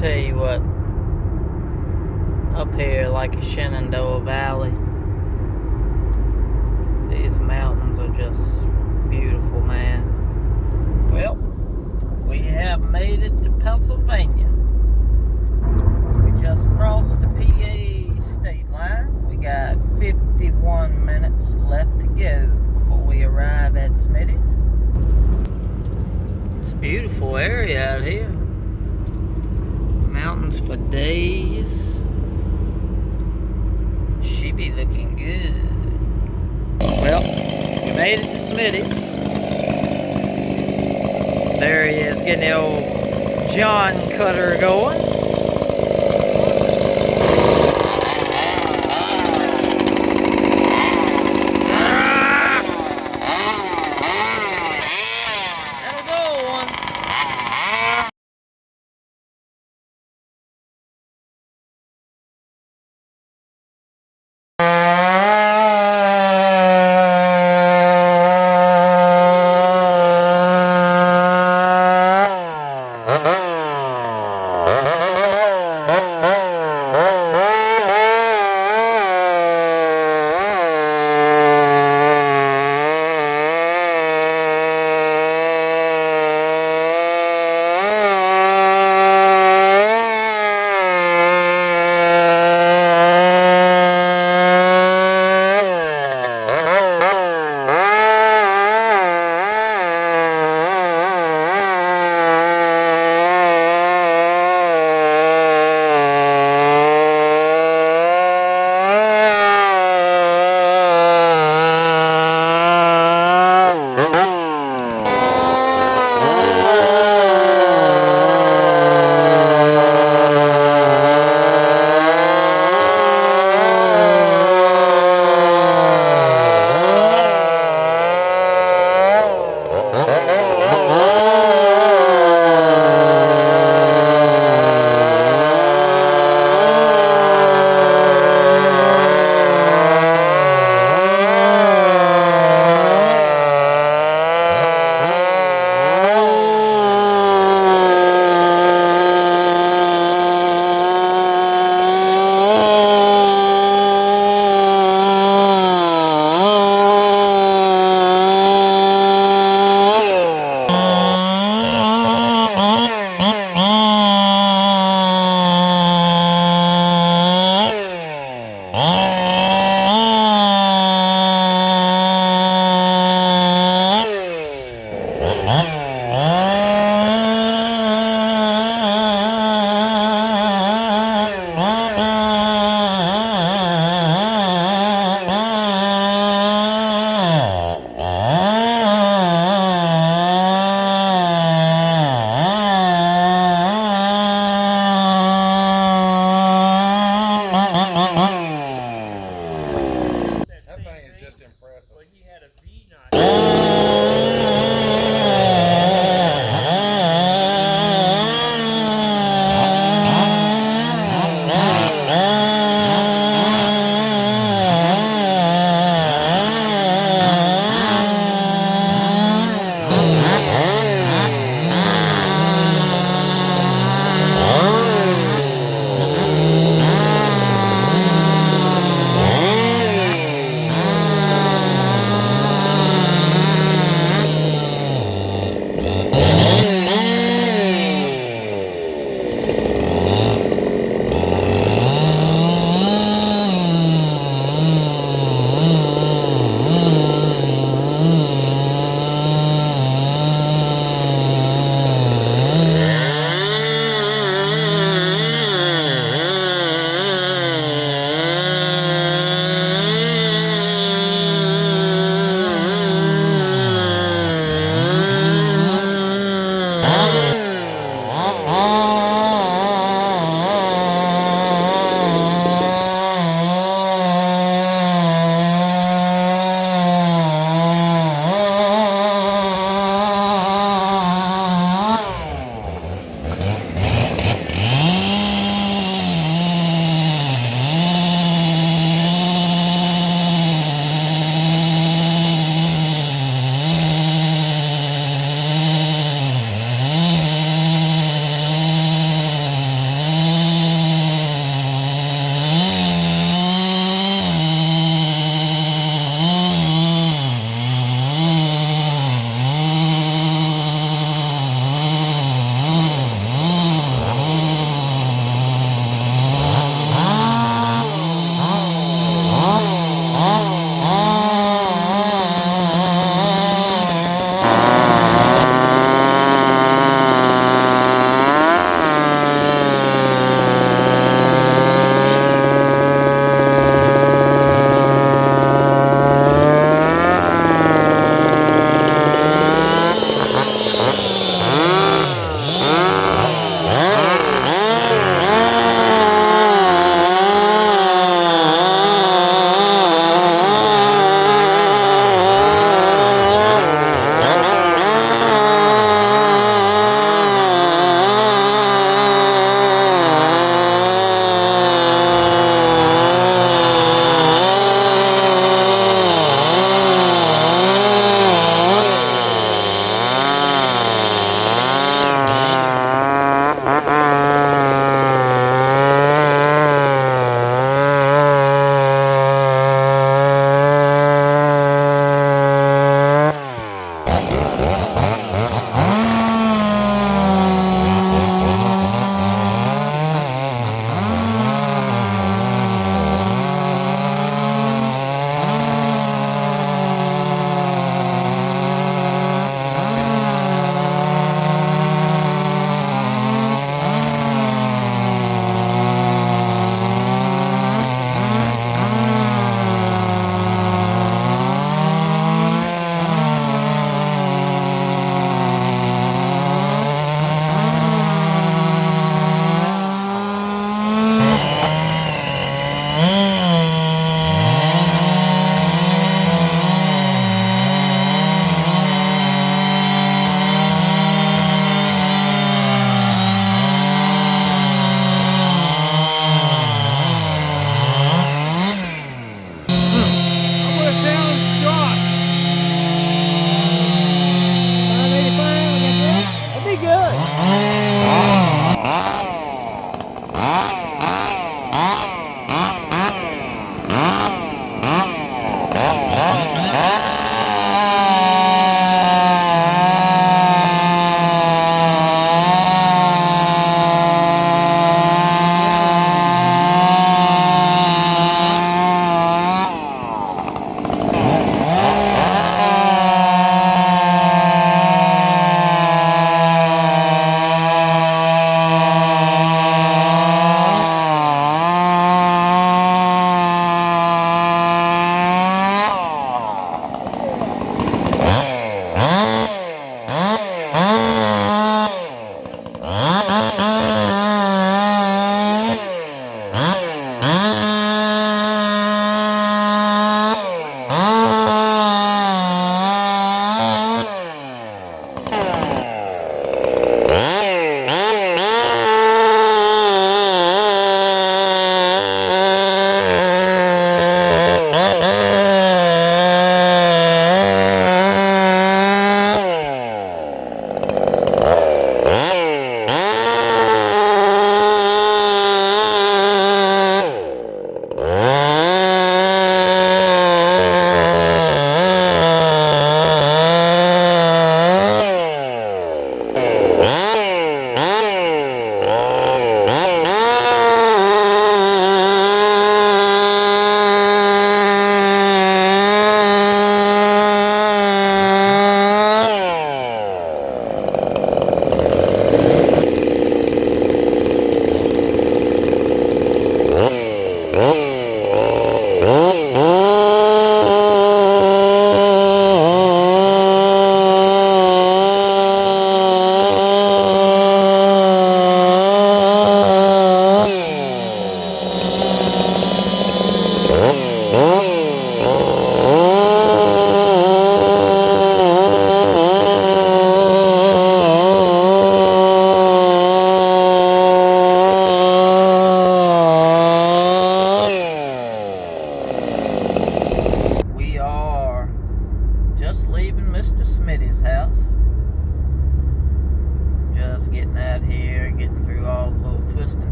tell you what, up here like a Shenandoah Valley, these mountains are just beautiful, man. Well, we have made it to Pennsylvania. We just crossed the PA state line. We got 51 minutes left to go before we arrive at Smitty's. It's a beautiful area out here. Mountains for days. She be looking good. Well, we made it to Smitty's. There he is, getting the old John cutter going.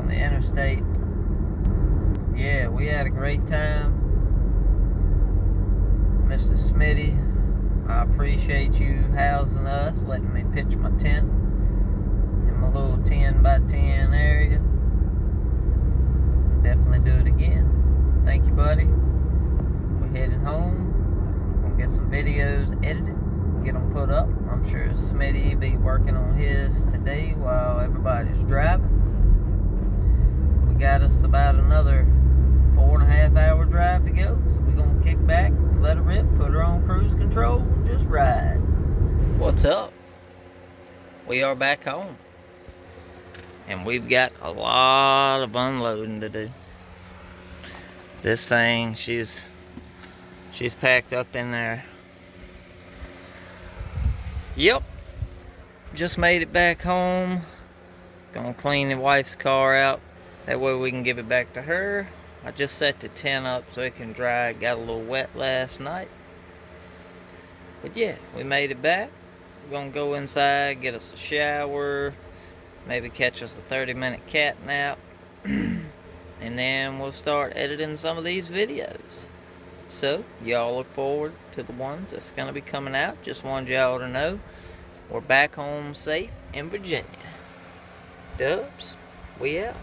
on the interstate. Yeah, we had a great time. Mr. Smitty, I appreciate you housing us, letting me pitch my tent in my little 10 by 10 area. Definitely do it again. Thank you, buddy. We're heading home. We'll get some videos edited, get them put up. I'm sure Smitty will be working on his today while everybody's driving. We got us about another 4.5 hour drive to go, so we're gonna kick back, let her rip, put her on cruise control, and just ride. What's up? We are back home, and we've got a lot of unloading to do. This thing, she's packed up in there. Yep, just made it back home. Gonna clean the wife's car out, that way we can give it back to her. I just set the tent up so it can dry. It got a little wet last night. But yeah, we made it back. We're gonna go inside, get us a shower, maybe catch us a 30-minute cat nap, and then we'll start editing some of these videos. So, y'all look forward to the ones that's gonna be coming out. Just wanted y'all to know we're back home safe in Virginia. Dubs, we out.